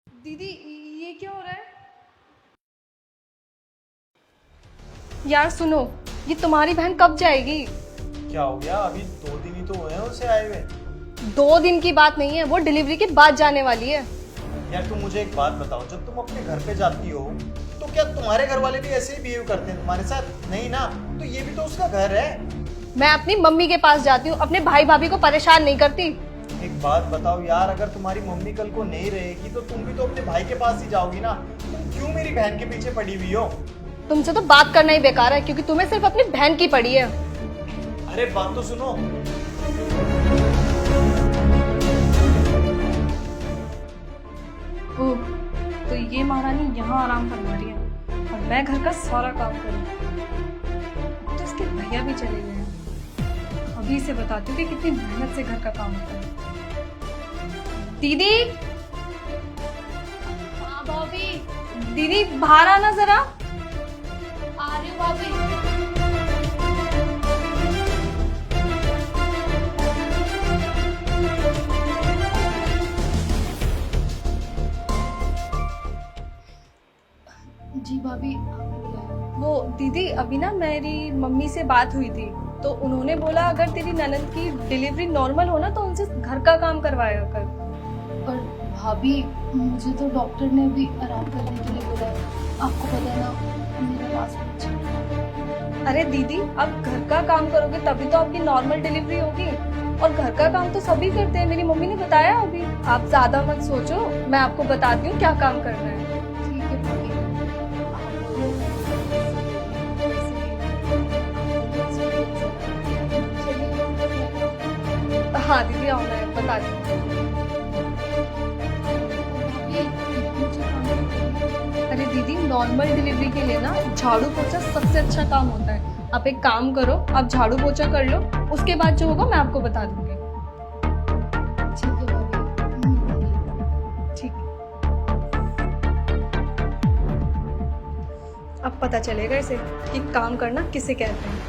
दीदी ये क्या हो रहा है? यार सुनो, ये तुम्हारी बहन कब जाएगी? क्या हो गया? अभी 2 दिन ही तो हुए हैं उसे आए हुए। 2 दिन की बात नहीं है, वो डिलीवरी के बाद जाने वाली है। यार तुम मुझे एक बात बताओ, जब तुम अपने घर पे जाती हो तो क्या तुम्हारे घर वाले भी ऐसे ही बिहेव करते हैं तुम्हारे साथ? नहीं ना, तो ये भी तो उसका घर है। मैं अपनी मम्मी के पास जाती हूँ, अपने भाई भाभी को परेशान नहीं करती। एक बात बताओ यार, अगर तुम्हारी मम्मी कल को नहीं रहेगी तो तुम भी तो अपने भाई के पास ही जाओगी ना। तुम क्यों मेरी बहन के पीछे पड़ी हुई हो? तुमसे तो बात करना ही बेकार है, क्योंकि तुम्हें सिर्फ अपनी बहन की पड़ी है। अरे बात तो सुनो। ओह, तो ये महारानी यहाँ आराम करवा रही है और मैं घर का सारा काम करूँ। तो इसके भैया भी चले गए हैं। अभी से बताती हूँ कि कितनी मेहनत से घर का काम होता है। दीदी, हाँ भाभी, दीदी बाहर आना जरा। आ रही हूँ भाभी। जी भाभी, आपने बुलाया? वो दीदी, अभी ना मेरी मम्मी से बात हुई थी, तो उन्होंने बोला अगर तेरी ननद की डिलीवरी नॉर्मल हो ना तो उनसे घर का काम करवाया कर। पर भाभी, मुझे तो डॉक्टर ने भी आराम करने के लिए बोला है। आपको पता है ना, मेरा लास्ट बच्चा। अरे दीदी, आप घर का काम करोगे तभी तो आपकी नॉर्मल डिलीवरी होगी, और घर का काम तो सभी करते हैं, मेरी मम्मी ने बताया अभी। आप ज्यादा मत सोचो, मैं आपको बताती हूँ क्या काम करना है। ठीक है भाभी। हाँ दीदी, आओ मैं बताती हूँ। अरे दीदी, नॉर्मल डिलीवरी के लिए ना झाड़ू पोछा सबसे अच्छा काम होता है। आप एक काम करो, आप झाड़ू पोछा कर लो, उसके बाद जो होगा मैं आपको बता दूंगी। ठीक है भाभी। ठीक है, अब पता चलेगा इसे कि काम करना किसे कहते हैं।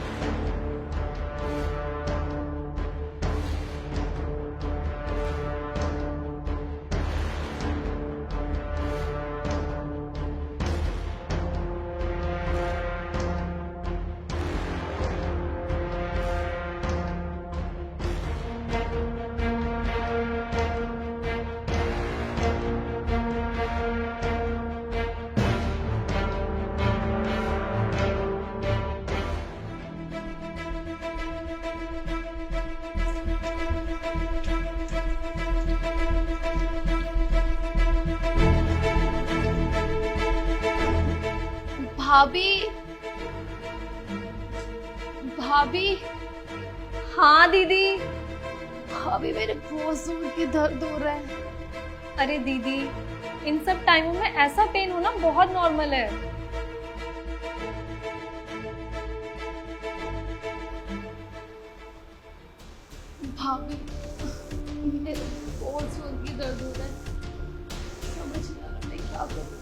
भाभी, भाभी, हाँ दीदी। भाभी, मेरे बहुत जोर के दर्द हो रहा है। अरे दीदी, इन सब टाइमों में ऐसा पेन होना बहुत नॉर्मल है। भाभी, मेरे बहुत जोर की दर्द हो रहा है। समझ नहीं आ रहा मैं क्या करूं।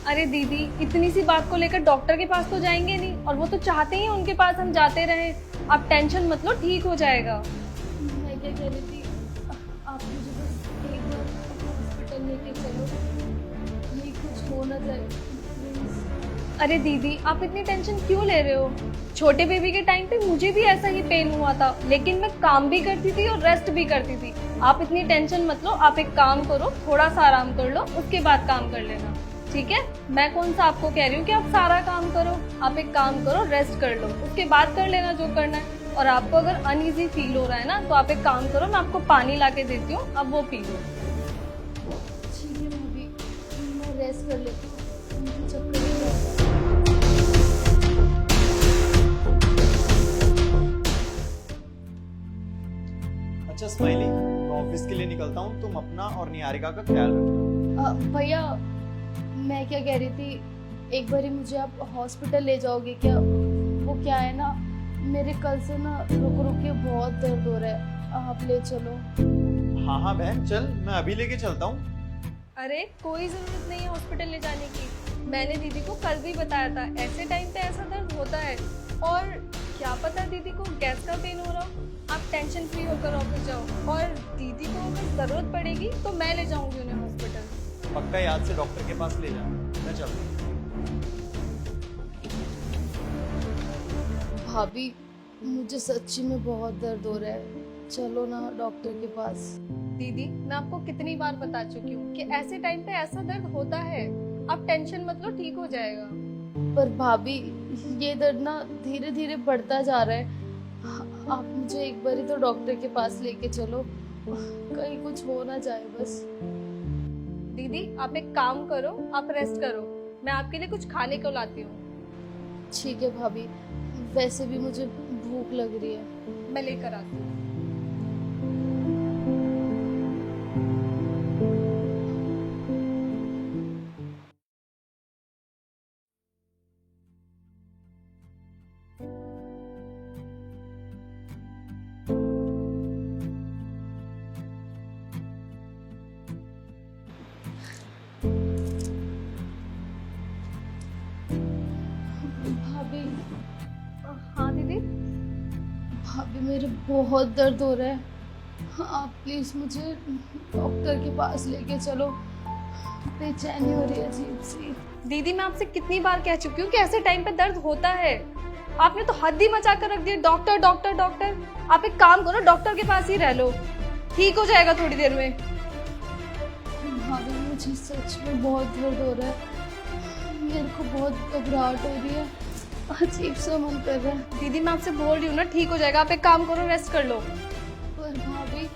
अरे दीदी, इतनी सी बात को लेकर डॉक्टर के पास तो जाएंगे नहीं, और वो तो चाहते ही उनके पास हम जाते रहे। आप टेंशन मत लो, ठीक हो जाएगा। मैं क्या कह रही थी, आप मुझे बस एक बार हॉस्पिटल लेके चलो। ये कुछ हो ना जाए प्लीज। अरे दीदी, आप इतनी टेंशन क्यों ले रहे हो? छोटे बेबी के टाइम पे मुझे भी ऐसा ही पेन हुआ था, लेकिन मैं काम भी करती थी और रेस्ट भी करती थी। आप इतनी टेंशन मत लो, आप एक काम करो, थोड़ा सा आराम कर लो, उसके बाद काम कर लेना, ठीक है? मैं कौन सा आपको कह रही हूँ कि आप सारा काम करो। आप एक काम करो, रेस्ट कर लो, उसके बाद कर लेना जो करना है। और आपको अगर अनईजी फील हो रहा है ना, तो आप एक काम करो, मैं आपको पानी ला के देती हूँ, अब वो पी लो। ठीक है भाभी, मैं रेस्ट कर लेती हूँ, मुझे चक्कर नहीं आ रहा। अच्छा स्माइली, मैं ऑफिस के लिए निकलता हूँ, तुम अपना और निहारिका का ख्याल रखना। भैया, मैं क्या कह रही थी, एक बारी मुझे आप हॉस्पिटल ले जाओगे क्या? वो क्या है ना, मेरे कल से ना रुक रुक के बहुत दर्द हो रहा है, आप ले चलो। हाँ हाँ बहन, चल मैं अभी लेके चलता हूँ। अरे कोई जरूरत नहीं है हॉस्पिटल ले जाने की, मैंने दीदी को कल भी बताया था, ऐसे टाइम पे ऐसा दर्द होता है। और क्या पता दीदी को गैस का पेन हो रहा हो। आप टेंशन फ्री होकर ऑफिस जाओ और दीदी को अगर जरूरत पड़ेगी तो मैं ले जाऊंगी उन्हें हॉस्पिटल। पक्का याद से डॉक्टर के पास ले जा, मैं चलता हूँ। भाभी मुझे सच्ची में बहुत दर्द हो रहा है, चलो ना डॉक्टर के पास। दीदी मैं आपको कितनी बार बता चुकी हूँ कि ऐसे टाइम पे ऐसा दर्द होता है, आप टेंशन मत लो, ठीक हो जाएगा। पर भाभी ये दर्द ना धीरे धीरे बढ़ता जा रहा है, आप मुझे एक बार तो डॉक्टर के पास लेके चलो, कहीं कुछ हो ना जाए बस। दीदी आप एक काम करो, आप रेस्ट करो, मैं आपके लिए कुछ खाने को लाती हूँ। ठीक है भाभी, वैसे भी मुझे भूख लग रही है। मैं लेकर आती हूँ। भाभी हाँ दीदी। भाभी मेरे बहुत दर्द हो रहा है, आप प्लीज मुझे डॉक्टर के पास लेके चलो, बेचैनी हो रही है अजीब सी। दीदी मैं आपसे कितनी बार कह चुकी हूँ कि ऐसे टाइम पे दर्द होता है, आपने तो हद ही मचा कर रख दिया, डॉक्टर डॉक्टर डॉक्टर। आप एक काम करो, डॉक्टर के पास ही रह लो, ठीक हो जाएगा थोड़ी देर में। भाभी मुझे सच में बहुत दर्द हो रहा है, मेरे को बहुत घबराहट हो रही है, अजीब सा मन कर रहा है। दीदी मैं आपसे बोल रही हूँ ना, ठीक हो जाएगा, आप एक काम करो, रेस्ट कर लो। पर भाभी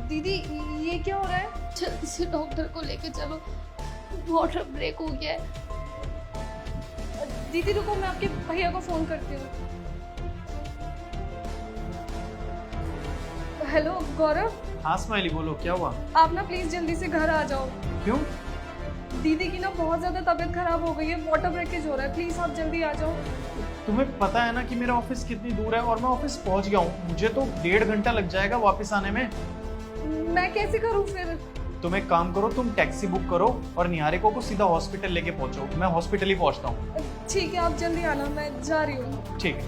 दीदी ये क्या हो रहा है? जल्दी से डॉक्टर को लेके चलो, वाटर ब्रेक हो गया है। दीदी रुको, मैं आपके भैया को फोन करती हूँ। हेलो गौरव। हाँ स्माइली, बोलो क्या हुआ? आप ना प्लीज जल्दी से घर आ जाओ, क्यों? दीदी की ना बहुत ज्यादा तबीयत खराब हो गई है, वाटर ब्रेकेज हो रहा है, प्लीज आप जल्दी आ जाओ। तुम्हें पता है ना कि मेरा ऑफिस कितनी दूर है और मैं ऑफिस पहुंच गया हूँ, मुझे तो 1.5 घंटा लग जाएगा वापस आने में। मैं कैसे करूँ फिर? तुम एक काम करो, तुम टैक्सी बुक करो और निहारिका को सीधा हॉस्पिटल लेके पहुंचो, मैं हॉस्पिटल ही पहुंचता हूँ। ठीक है आप जल्दी आना, मैं जा रही हूँ। ठीक है।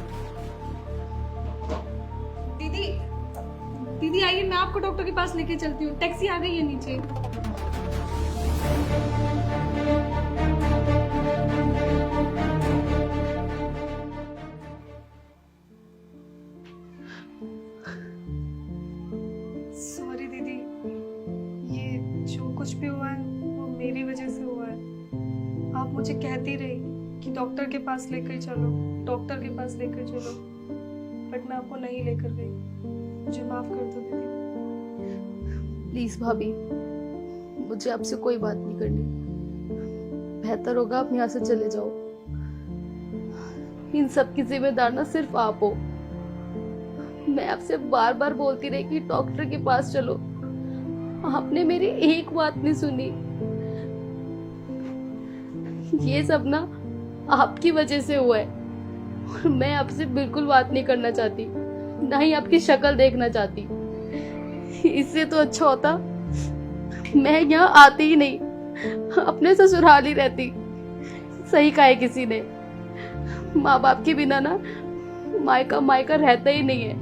दीदी दीदी आइए, मैं आपको डॉक्टर के पास लेके चलती हूँ, टैक्सी आ गई है नीचे। सॉरी दीदी, ये जो कुछ भी हुआ है वो मेरी वजह से हुआ है। आप मुझे कहती रही कि डॉक्टर के पास लेकर चलो, डॉक्टर के पास लेकर चलो, बट मैं आपको नहीं लेकर गई, मुझे माफ कर दो दीदी। प्लीज भाभी, मुझे आपसे कोई बात नहीं करनी, बेहतर होगा आप यहाँ से चले जाओ, इन सब की जिम्मेदार ना सिर्फ आप हो। मैं आपसे बार बार बोलती रही कि डॉक्टर के पास चलो, आपने मेरी एक बात नहीं सुनी। ये सब ना आपकी वजह से हुआ है और मैं आपसे बिल्कुल बात नहीं करना चाहती, ना ही आपकी शक्ल देखना चाहती। इससे तो अच्छा होता मैं यहाँ आती ही नहीं, अपने ससुराल ही रहती। सही कहा है किसी ने, माँ बाप के बिना ना मायका मायका रहता ही नहीं है।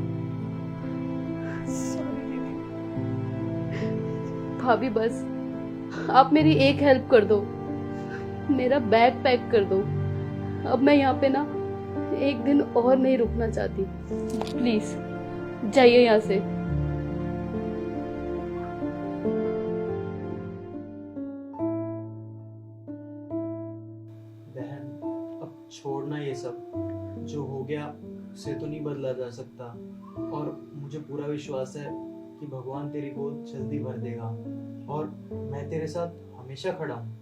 सॉरी दीदी। भाभी बस आप मेरी एक हेल्प कर दो, मेरा बैग पैक कर दो, अब मैं यहाँ पे ना एक दिन और नहीं रुकना चाहती, प्लीज जाइए यहाँ से। बहन अब छोड़ना ये सब, जो हो गया उसे तो नहीं बदला जा सकता और मुझे पूरा विश्वास है कि भगवान तेरी गोद जल्दी भर देगा और मैं तेरे साथ हमेशा खड़ा हूँ।